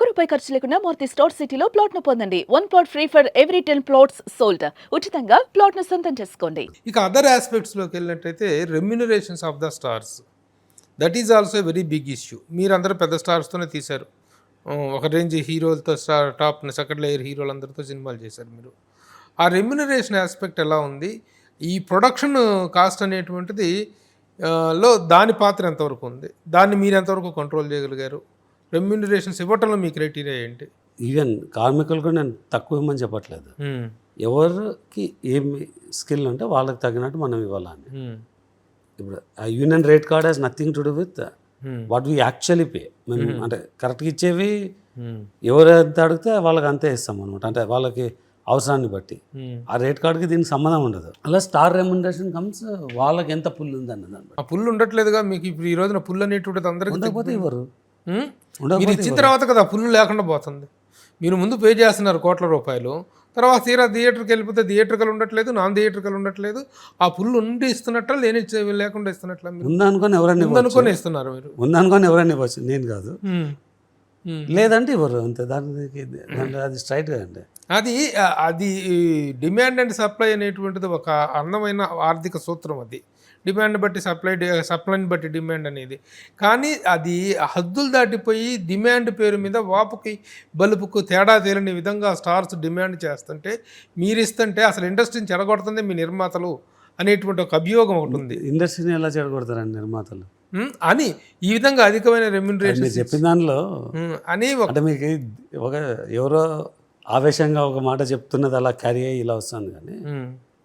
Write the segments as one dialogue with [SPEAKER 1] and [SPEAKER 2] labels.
[SPEAKER 1] రూపాయి ఖర్చు లేకుండా మారుతి స్టోర్ సిటీలో ప్లాట్ ను పొందండి. 1 plot free for every 10 plots sold. ఉచితంగా ప్లాట్ ను సొంతం చేసుకోండి.
[SPEAKER 2] ఇక అదర్ ఆస్పెక్ట్స్లోకి వెళ్ళినట్టయితే remunerations of the stars, that is also very big issue. మీరందరూ పెద్ద స్టార్స్తోనే తీశారు, ఒక రేంజ్ హీరోలతో టాప్ సెకండ్ లేయర్ హీరోలందరితో సినిమాలు చేశారు మీరు. ఆ రెమ్యునరేషన్ ఆస్పెక్ట్ ఎలా ఉంది? ఈ ప్రొడక్షన్ కాస్ట్ అనేటువంటిది దాని పాత్ర ఎంతవరకు ఉంది? దాన్ని మీరు ఎంతవరకు కంట్రోల్ చేయగలిగారు? రెమ్యునరేషన్స్ ఇవ్వటంలో మీ క్రైటీరియా ఏంటి?
[SPEAKER 3] ఈవెన్ కార్మికులు కూడా నేను తక్కువ ఇవ్వమని చెప్పట్లేదు. ఎవరికి ఏమి స్కిల్ ఉంటే వాళ్ళకి తగినట్టు మనం ఇవ్వాలని. ఇప్పుడు ఆ union rate card has nothing to do with what we actually pay. మేము అంటే కరెక్ట్గా ఇచ్చేవి ఎవరు ఎంత అడిగితే వాళ్ళకి అంతే ఇస్తాం అనమాట. అంటే వాళ్ళకి అవసరాన్ని బట్టి. ఆ రేట్ కార్డ్కి దీనికి సంబంధం ఉండదు. అలా స్టార్ రెమ్యునరేషన్ కమ్స్ వాళ్ళకి ఎంత పుల్ ఉంది అన్నదాన్ని
[SPEAKER 2] ఆ పుల్ ఉండట్లేదుగా మీకు ఇప్పుడు ఈ రోజున పుల్ అనేటువంటిది అందరికీ
[SPEAKER 3] ఉండకపోతే ఇవ్వరు.
[SPEAKER 2] మీరు ఇచ్చిన తర్వాత కదా పుల్లు లేకుండా పోతుంది. మీరు ముందు పే చేస్తున్నారు కోట్ల రూపాయలు, తర్వాత తీరా థియేటర్కి వెళ్ళిపోతే థియేటర్కల్ ఉండట్లేదు, నాన్ థియేటర్కల్ ఉండట్లేదు. ఆ పుల్లు ఉండి ఇస్తున్నట్ట లేకుండా ఇస్తున్నట్ల?
[SPEAKER 3] ఉందనుకొని ఎవరైనా
[SPEAKER 2] అనుకొని ఇస్తున్నారు మీరు.
[SPEAKER 3] ఉందనుకొని ఎవరైనా ఇవ్వచ్చు, నేను కాదు. లేదంటే ఇవ్వరు అంతే. దానికి అది స్ట్రైట్గా అండి.
[SPEAKER 2] అది డిమాండ్ అండ్ సప్లై అనేటువంటిది ఒక అందమైన ఆర్థిక సూత్రం. అది డిమాండ్ బట్టి సప్లైని బట్టి డిమాండ్ అనేది. కానీ అది హద్దులు దాటిపోయి డిమాండ్ పేరు మీద వాపుకి బలుపుకు తేడా తేలని విధంగా స్టార్స్ డిమాండ్ చేస్తుంటే మీరు ఇస్తుంటే అసలు ఇండస్ట్రీని చెడగొడుతుంది మీ నిర్మాతలు అనేటువంటి ఒక అభియోగం ఒకటి ఉంది.
[SPEAKER 3] ఇండస్ట్రీని ఎలా చెడగొడతారండి నిర్మాతలు
[SPEAKER 2] అని ఈ విధంగా అధికమైన రెమ్యునరేషన్
[SPEAKER 3] చెప్పిన దానిలో
[SPEAKER 2] అని
[SPEAKER 3] అంటే మీకు ఒక ఎవరో ఆవేశంగా ఒక మాట చెప్తున్నది అలా క్యారీ అయ్యి ఇలా వస్తుంది. కానీ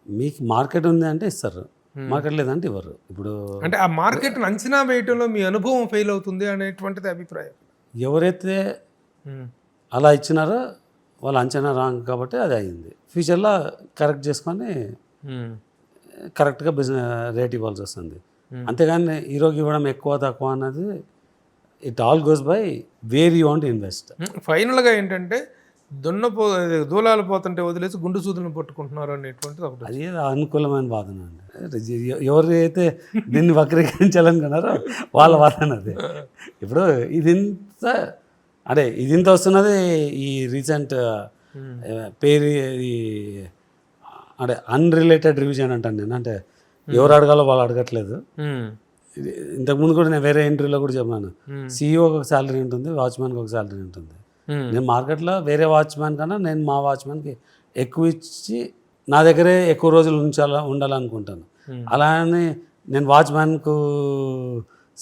[SPEAKER 3] మీకు మార్కెట్ ఉంది అంటే ఇస్తారు, మార్కెట్ లేదంటే ఇవ్వరు. ఇప్పుడు
[SPEAKER 2] అంటే ఆ మార్కెట్ అంచనా వేయటంలో మీ అనుభవం ఫెయిల్ అవుతుంది అనేటువంటిది అభిప్రాయం.
[SPEAKER 3] ఎవరైతే అలా ఇచ్చినారో వాళ్ళ అంచనా రాంగ్ కాబట్టి అది అయింది. ఫ్యూచర్లో కరెక్ట్ చేసుకొని కరెక్ట్గా బిజినెస్ రేట్ ఇవ్వాల్సి వస్తుంది. అంతేగాని హీరోకి ఇవ్వడం ఎక్కువ తక్కువ అన్నది it all goes by where you want invest.
[SPEAKER 2] ఫైనల్గా ఏంటంటే దూలాలు పోతుంటే వదిలేసి గుండు సూదులను పట్టుకుంటున్నారు అనేటువంటిది ఒకటి.
[SPEAKER 3] అది అనుకూలమైన వాదన అండి. ఎవరైతే దీన్ని వక్రీకరించాలనుకున్నారో వాళ్ళ వాదన అది. ఇప్పుడు ఇదింత అంటే ఇదింత వస్తున్నది ఈ రీసెంట్ పేరు అంటే అన్రిలేటెడ్ రివిజన్ అంటాను నేను. అంటే ఎవరు అడగాలో వాళ్ళు అడగట్లేదు. ఇంతకుముందు కూడా నేను వేరే ఇంటర్వ్యూలో కూడా చెప్పాను, సీఈఓకి ఒక శాలరీ ఉంటుంది, వాచ్మెన్కి ఒక శాలరీ ఉంటుంది. నేను మార్కెట్లో వేరే వాచ్మెన్ కన్నా నేను మా వాచ్మెన్కి ఎక్కువ ఇచ్చి నా దగ్గరే ఎక్కువ రోజులు ఉండాలనుకుంటాను. అలానే నేను వాచ్మెన్కు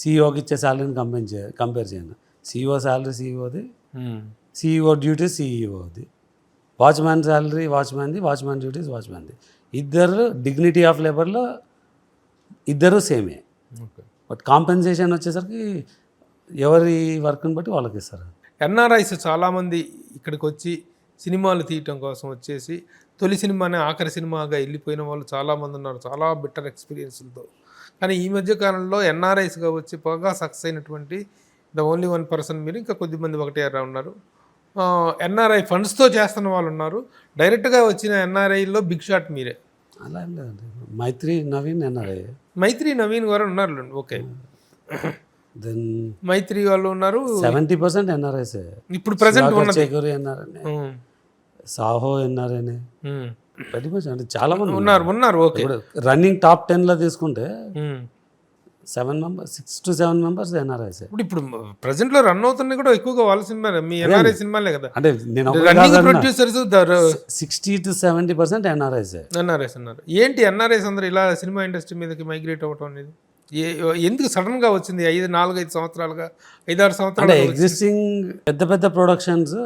[SPEAKER 3] సీఈఓకి ఇచ్చే శాలరీని కంపేర్ చేయను. సీఈఓ శాలరీ సీఈఓది, సీఈఓ డ్యూటీస్ సీఈఓది, వాచ్మెన్ శాలరీ వాచ్మెన్ది, వాచ్మెన్ డ్యూటీస్ వాచ్మెన్ది. ఇద్దరు డిగ్నిటీ ఆఫ్ లేబర్లో ఇద్దరు సేమే. బట్ కాంపెన్సేషన్ వచ్చేసరికి ఎవరి వర్క్ని బట్టి వాళ్ళకి ఇస్తారు.
[SPEAKER 2] ఎన్ఆర్ఐస్ చాలామంది ఇక్కడికి వచ్చి సినిమాలు తీయటం కోసం వచ్చేసి తొలి సినిమానే ఆఖరి సినిమాగా వెళ్ళిపోయిన వాళ్ళు చాలామంది ఉన్నారు, చాలా బెటర్ ఎక్స్పీరియన్స్లతో. కానీ ఈ మధ్య కాలంలో ఎన్ఆర్ఐస్గా వచ్చి బాగా సక్సెస్ అయినటువంటి ద ఓన్లీ 1% మీరు, ఇంకా కొద్దిమంది ఒకటే ఉన్నారు. ఎన్ఆర్ఐ ఫండ్స్తో చేస్తున్న వాళ్ళు ఉన్నారు. డైరెక్ట్గా వచ్చిన ఎన్ఆర్ఐలో బిగ్ షాట్ మీరే.
[SPEAKER 3] అలా లేదండి. మైత్రి నవీన్ ఎన్ఆర్ఐ.
[SPEAKER 2] మైత్రి నవీన్ గారు ఉన్నారు. ఓకే,
[SPEAKER 3] దెన్
[SPEAKER 2] మైత్రి వాళ్ళు ఉన్నారు.
[SPEAKER 3] 70% ఎన్ఆర్ఐస్.
[SPEAKER 2] ఇప్పుడు ప్రజెంట్
[SPEAKER 3] ఎన్ఆర్ఐ, సాహో ఎన్ఆర్ఐనే ప్రతి మచ్. అంటే చాలా మంది
[SPEAKER 2] ఉన్నారు. ఓకే,
[SPEAKER 3] రన్నింగ్ టాప్ 10లో తీసుకుంటే 6 to 7 మెంబర్స్ ఎన్ఆర్ఐస్.
[SPEAKER 2] ఇప్పుడు ప్రజెంట్ లో రన్ అవుతున్నాయి కూడా ఎక్కువగా వాళ్ళ సినిమా, మీ ఎన్ఆర్ఐ సినిమాలే కదా.
[SPEAKER 3] అంటే నేను
[SPEAKER 2] ప్రొడ్యూసర్స్
[SPEAKER 3] 60 to 70% ఎన్ఆర్ఐస్
[SPEAKER 2] ఉన్నారు. ఏంటి ఎన్ఆర్ఐస్ అందరూ ఇలా సినిమా ఇండస్ట్రీ మీదకి మైగ్రేట్ అవ్వటం అనేది ఎందుకు సడన్ గా వచ్చింది? 4-5 సంవత్సరాలుగా, 5-6 సంవత్సరాలు
[SPEAKER 3] ఎగ్జిస్టింగ్ పెద్ద పెద్ద ప్రొడక్షన్స్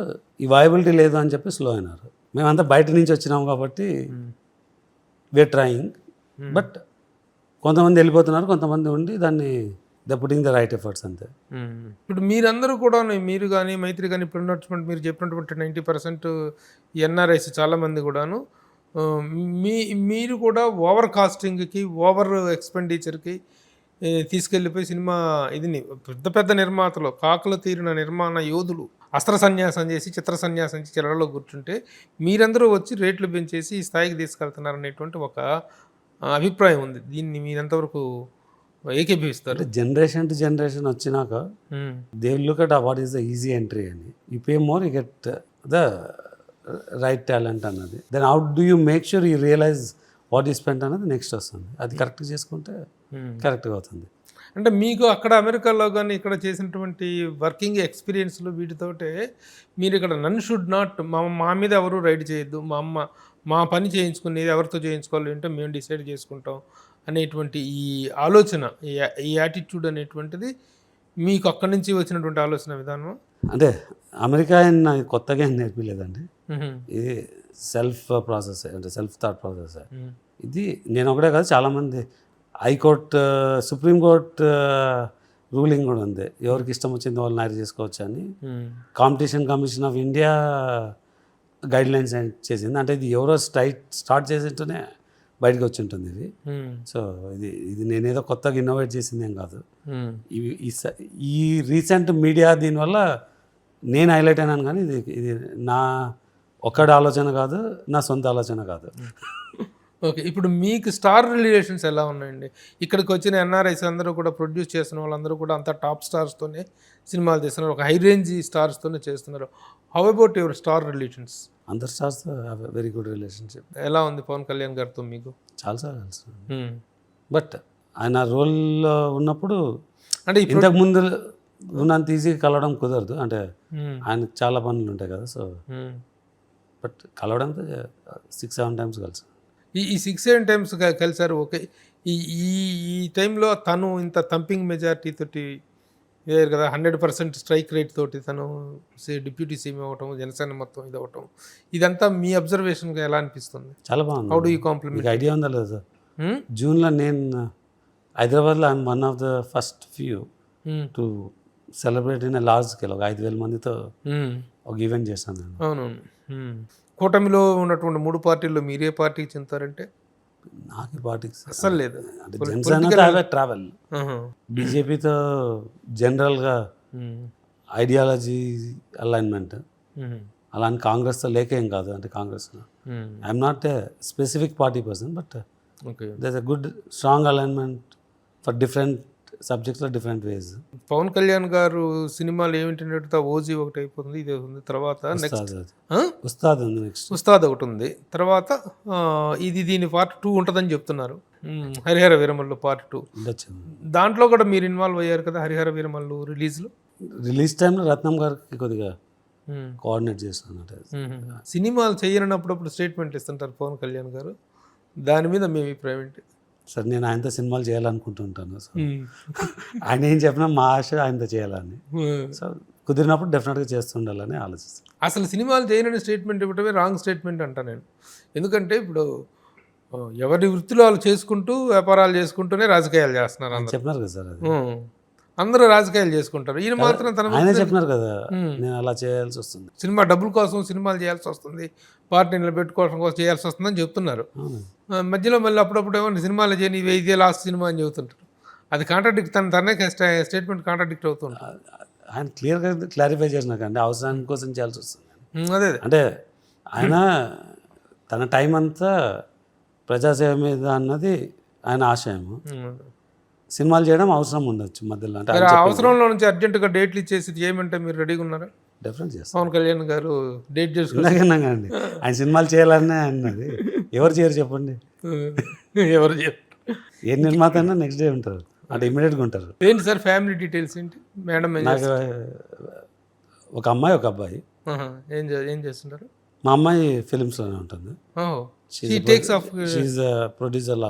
[SPEAKER 3] ఈ వైబిలిటీ లేదు అని చెప్పి స్లో అయినారు. మేమంతా బయట నుంచి వచ్చినాము కాబట్టి వీఆర్ ట్రయింగ్. బట్ కొంతమంది వెళ్ళిపోతున్నారు, కొంతమంది ఉండి దాన్ని the putting the right efforts అంతే.
[SPEAKER 2] ఇప్పుడు మీరందరూ కూడా, మీరు కానీ మైత్రి కానీ, ఇప్పుడు ఉన్నటువంటి మీరు చెప్పినటువంటి 90% ఎన్ఆర్ఐస్ చాలామంది కూడాను మీరు కూడా ఓవర్ కాస్టింగ్కి, ఓవర్ ఎక్స్పెండిచర్కి తీసుకెళ్ళిపోయి సినిమా ఇదిని పెద్ద పెద్ద నిర్మాతలు, కాకులు తీరిన నిర్మాణ యోధులు అస్త్ర సన్యాసం చేసి చిత్ర సన్యాసం చేసి చెరలో కూర్చుంటే మీరందరూ వచ్చి రేట్లు పెంచేసి ఈ స్థాయికి తీసుకెళ్తున్నారనేటువంటి ఒక అభిప్రాయం ఉంది. దీన్ని మీరెంతవరకు ఏకీభవిస్తారు.
[SPEAKER 3] అంటే జనరేషన్ టు జనరేషన్ వచ్చినాక they will look at what is the easy entry అని. You pay more, you get the right talent అన్నది. Then how do you make sure you realize what you spent అన్నది next వస్తుంది. అది కరెక్ట్గా చేసుకుంటే కరెక్ట్గా అవుతుంది.
[SPEAKER 2] అంటే మీకు అక్కడ అమెరికాలో కానీ ఇక్కడ చేసినటువంటి వర్కింగ్ ఎక్స్పీరియన్స్లు వీటితోటే మీరు ఇక్కడ నన్ను షుడ్ నాట్ మా మీద ఎవరు రైడ్ చేయొద్దు, మా పని చేయించుకునేది ఎవరితో చేయించుకోవాలి అంటే మేము డిసైడ్ చేసుకుంటాం అనేటువంటి ఈ ఆలోచన, ఈ యాటిట్యూడ్ అనేటువంటిది మీకు అక్కడి నుంచి వచ్చినటువంటి ఆలోచన విధానం.
[SPEAKER 3] అంటే అమెరికా నాకు కొత్తగా ఏం నేర్పిలేదండి. ఇది సెల్ఫ్ ప్రాసెస్, అంటే సెల్ఫ్ థాట్ ప్రాసెస్. ఇది నేను ఒకటే కాదు, చాలామంది హైకోర్టు, సుప్రీంకోర్టు రూలింగ్ కూడా ఉంది, ఎవరికి ఇష్టం వచ్చింది వాళ్ళు నాయర్ చేసుకోవచ్చు అని. Competition commission of India guide lines చేసింది. అంటే ఇది ఎవరో స్టార్ట్ చేసింటూనే బయటకు వచ్చి ఉంటుంది ఇది. సో ఇది నేనేదో కొత్తగా ఇన్నోవేట్ చేసింది ఏం కాదు. ఈ రీసెంట్ మీడియా దీనివల్ల నేను హైలైట్ అయినాను, కానీ ఇది నా ఒక్కడి ఆలోచన కాదు, నా సొంత ఆలోచన కాదు.
[SPEAKER 2] ఓకే, ఇప్పుడు మీకు స్టార్ రిలేషన్స్ ఎలా ఉన్నాయండి? ఇక్కడికి వచ్చిన ఎన్ఆర్ఐస్ అందరూ కూడా ప్రొడ్యూస్ చేస్తున్న వాళ్ళందరూ కూడా అంతా టాప్ స్టార్స్తోనే సినిమాలు తీస్తున్నారు, ఒక హై రేంజ్ స్టార్స్తోనే చేస్తున్నారు. How about your star relations?
[SPEAKER 3] అందరు స్టార్స్ వెరీ గుడ్ రిలేషన్షిప్.
[SPEAKER 2] ఎలా ఉంది పవన్ కళ్యాణ్ గారితో మీకు?
[SPEAKER 3] చాలాసార్లు తెలుసు, బట్ ఆయన రోల్లో ఉన్నప్పుడు
[SPEAKER 2] అంటే
[SPEAKER 3] ఇంతకు ముందు ఉన్నంత ఈజీగా కలవడం కుదరదు. అంటే ఆయనకు చాలా పనులు ఉంటాయి కదా. సో బట్ కలవడంతో 6-7 టైమ్స్ కలిసి
[SPEAKER 2] ఈ 6-7 టైమ్స్ కలిసారు. ఓకే, ఈ టైంలో తను ఇంత థంపింగ్ మెజారిటీ తోటి వేరు కదా, 100% స్ట్రైక్ రేట్ తోటి తను డిప్యూటీ సీఎం అవ్వటం, జనసేన మొత్తం ఇది అవ్వటం, ఇదంతా మీ అబ్జర్వేషన్గా ఎలా అనిపిస్తుంది?
[SPEAKER 3] చాలా బాగుంది.
[SPEAKER 2] How do you compliment?
[SPEAKER 3] Idea ఉందా లేదా? జూన్లో నేను హైదరాబాద్లో I'm one of the first few to celebrate in large scale. ఒక 5,000 మందితో ఒక ఈవెంట్ చేశాను నేను.
[SPEAKER 2] అవునవును. కూటమిలో ఉన్నటువంటి 3 పార్టీల్లో మీరే పార్టీకి చెందుతారంటే?
[SPEAKER 3] నాకు పార్టీకి
[SPEAKER 2] అస్సలు లేదు.
[SPEAKER 3] అంటే జనసేన ట్రావెల్, బీజేపీతో జనరల్గా ఐడియాలజీ అలైన్మెంట్, అలా అని కాంగ్రెస్తో లేకేం కాదు. అంటే కాంగ్రెస్లో I'm not a specific party person, but there a good strong alignment for different సబ్జెక్ట్స్లో డిఫరెంట్ వేస్.
[SPEAKER 2] పవన్ కళ్యాణ్ గారు సినిమాలు ఏమిటంటే ఓజీ ఒకటి అయిపోతుంది, ఇది ఉంది, తర్వాత
[SPEAKER 3] ఉస్తాద్ ఉంది, నెక్స్ట్
[SPEAKER 2] ఉస్తాద్ ఒకటి ఉంది, తర్వాత దీని పార్ట్ 2 ఉంటుందని చెప్తున్నారు. హరిహర వీరమల్లు పార్ట్ 2
[SPEAKER 3] ఉండొచ్చు.
[SPEAKER 2] దాంట్లో కూడా మీరు ఇన్వాల్వ్ అయ్యారు కదా, హరిహర వీరమల్లు
[SPEAKER 3] రిలీజ్ టైంలో రత్నం గారికి కొద్దిగా కోఆర్డినేట్ చేస్తున్నట్టు.
[SPEAKER 2] సినిమాలు చేయనప్పుడప్పుడు స్టేట్మెంట్ ఇస్తుంటారు పవన్ కళ్యాణ్ గారు, దాని మీద మీ అభిప్రాయం ఏంటి?
[SPEAKER 3] సార్ నేను ఆయనతో సినిమాలు చేయాలనుకుంటుంటాను. సో ఆయన ఏం చెప్పినా మా ఆశ ఆయనతో చేయాలని. సో కుదిరినప్పుడు డెఫినెట్గా చేస్తుండాలని ఆలోచిస్తాను.
[SPEAKER 2] అసలు సినిమాలు చేయనని స్టేట్మెంట్ ఇవ్వటమే రాంగ్ స్టేట్మెంట్ అంటా నేను. ఎందుకంటే ఇప్పుడు ఎవరి వృత్తిలో వాళ్ళు చేసుకుంటూ వ్యాపారాలు చేసుకుంటూనే రాజకీయాలు చేస్తున్నారు.
[SPEAKER 3] చెప్పినారు కదా సార్, అది
[SPEAKER 2] అందరూ రాజకీయాలు చేసుకుంటారు, ఈయన మాత్రం
[SPEAKER 3] ఆయన చెప్పినారు కదా నేను అలా చేయాల్సి వస్తుంది,
[SPEAKER 2] సినిమా డబ్బుల కోసం సినిమాలు చేయాల్సి వస్తుంది, పార్టీని పెట్టుకోవడం కోసం చేయాల్సి వస్తుందని చెప్తున్నారు. మధ్యలో మళ్ళీ అప్పుడప్పుడు ఏమో సినిమాలు చేయని ఇదే లాస్ట్ సినిమా అని చెబుతుంటారు. అది కాంట్రాడిక్ట్, తనే స్టేట్మెంట్ కాంట్రాడిక్ట్ అవుతుంటారు.
[SPEAKER 3] ఆయన క్లియర్గా క్లారిఫై చేసినాక అంటే అవసరానికి కోసం చేయాల్సి వస్తుంది.
[SPEAKER 2] అదే
[SPEAKER 3] అంటే ఆయన తన టైం అంతా ప్రజాసేవ మీద అన్నది ఆయన ఆశయము. సినిమాలు చేయడం అవసరం ఉండొచ్చు మధ్యలో, అంటే
[SPEAKER 2] అవసరంలో నుంచి అర్జెంటుగా డేట్లు ఇచ్చేసి చేయమంటే మీరు రెడీగా ఉన్నారా?
[SPEAKER 3] డెఫినెట్ చేస్తాం.
[SPEAKER 2] పవన్ కళ్యాణ్ గారు డేట్ చేసుకున్నాకండి
[SPEAKER 3] ఆయన సినిమాలు చేయాలనే అన్నది. ఎవరు చేయరు చెప్పండి,
[SPEAKER 2] ఎవరు చేయరు?
[SPEAKER 3] ఏ నిర్మాత అయినా నెక్స్ట్ డే ఉంటారు, అంటే ఇమీడియట్గా ఉంటారు.
[SPEAKER 2] ఏంటి సార్ ఫ్యామిలీ డీటెయిల్స్ ఏంటి? మేడం
[SPEAKER 3] నాకు ఒక అమ్మాయి ఒక అబ్బాయి.
[SPEAKER 2] ఏం చేస్తుంటారు?
[SPEAKER 3] మా అమ్మాయి ఫిలిమ్స్లోనే ఉంటుంది. She producer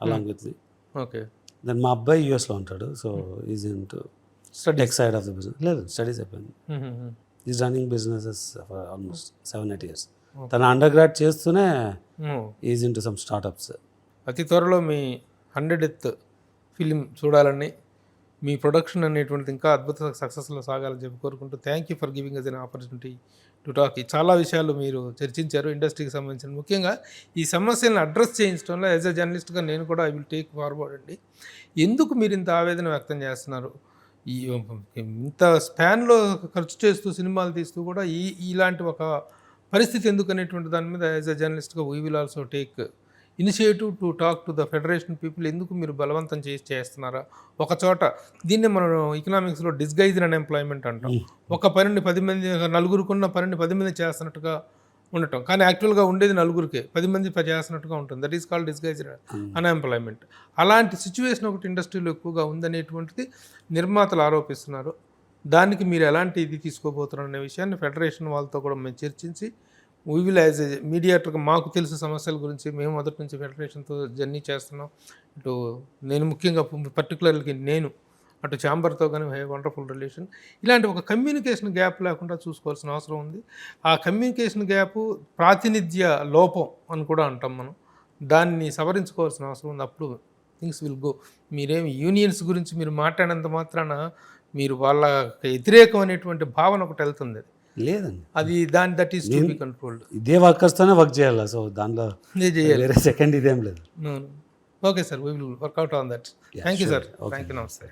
[SPEAKER 3] along with me.
[SPEAKER 2] Okay.
[SPEAKER 3] Then మా అబ్బాయి యూఎస్లో ఉంటాడు. So is into tech side of the business. లేదు, స్టడీస్ అయిపోయింది. Is running businesses for almost 7-8 years. తన అండర్ గ్రాడ్ చేస్తూనే is into some startups.
[SPEAKER 2] అతి త్వరలో మీ 100th ఫిలిం చూడాలని, మీ ప్రొడక్షన్ అనేటువంటిది ఇంకా అద్భుత సక్సెస్లో సాగాలని చెప్పి కోరుకుంటూ thank you for giving us an opportunity to talk. చాలా విషయాలు మీరు చర్చించారు ఇండస్ట్రీకి సంబంధించిన, ముఖ్యంగా ఈ సమస్యలను అడ్రస్ చేయించడంలో యాజ్ ఎ జర్నలిస్ట్గా నేను కూడా ఐ విల్ టేక్ ఫార్వర్డ్ అండి. ఎందుకు మీరు ఇంత ఆవేదన వ్యక్తం చేస్తున్నారు? ఇంత స్పాన్లో ఖర్చు చేస్తూ సినిమాలు తీస్తూ కూడా ఇలాంటి ఒక పరిస్థితి ఎందుకు అనేటువంటి దాని మీద యాజ్ ఎ జర్నలిస్ట్గా we will also take initiative to talk to the federation people ఎందుకు మీరు బలవంతం చేస్తున్నారా? ఒక చోట దీన్ని మనం ఎకనామిక్స్లో డిస్గైజ్డ్ అన్ఎంప్లాయ్మెంట్ అంటాం. ఒక పనిని 10 మంది, నలుగురుకున్న పనిని 10 మంది చేస్తున్నట్టుగా ఉండటం, కానీ యాక్చువల్గా ఉండేది నలుగురికే, 10 మంది చేస్తున్నట్టుగా ఉంటుంది. That is called disguised unemployment. అలాంటి సిచ్యువేషన్ ఒకటి ఇండస్ట్రీలో ఎక్కువగా ఉందనేటువంటిది నిర్మాతలు ఆరోపిస్తున్నారు. దానికి మీరు ఎలాంటి ఇది తీసుకోబోతున్నారు అనే విషయాన్ని ఫెడరేషన్ వాళ్ళతో కూడా మేము చర్చించి, వీ విల్ యాజ్ ఏ మీడియేటర్గా మాకు తెలిసిన సమస్యల గురించి మేము మొదటి నుంచి ఫెడరేషన్తో జర్నీ చేస్తున్నాం. ఇటు నేను ముఖ్యంగా పర్టికులర్లీ నేను అటు ఛాంబర్తో కానీ వండర్ఫుల్ రిలేషన్. ఇలాంటి ఒక కమ్యూనికేషన్ గ్యాప్ లేకుండా చూసుకోవాల్సిన అవసరం ఉంది. ఆ కమ్యూనికేషన్ గ్యాప్ ప్రాతినిధ్య లోపం అని కూడా అంటాం మనం. దాన్ని సవరించుకోవాల్సిన అవసరం ఉంది. అప్పుడు థింగ్స్ విల్ గో. మీరేమి యూనియన్స్ గురించి మీరు మాట్లాడినంత మాత్రాన మీరు వాళ్ళ వ్యతిరేకం అనేటువంటి భావన ఒకటి వెళ్తుంది.
[SPEAKER 3] లేదండి,
[SPEAKER 2] అది that is to be controlled.
[SPEAKER 3] ఇదే వర్కర్స్తోనే వర్క్ చేయాలి. సో దాంట్లో వేరే సెకండ్ ఇదేం లేదు.
[SPEAKER 2] Okay sir, we will work out on that. Thank you sir. Thank you, నమస్తే.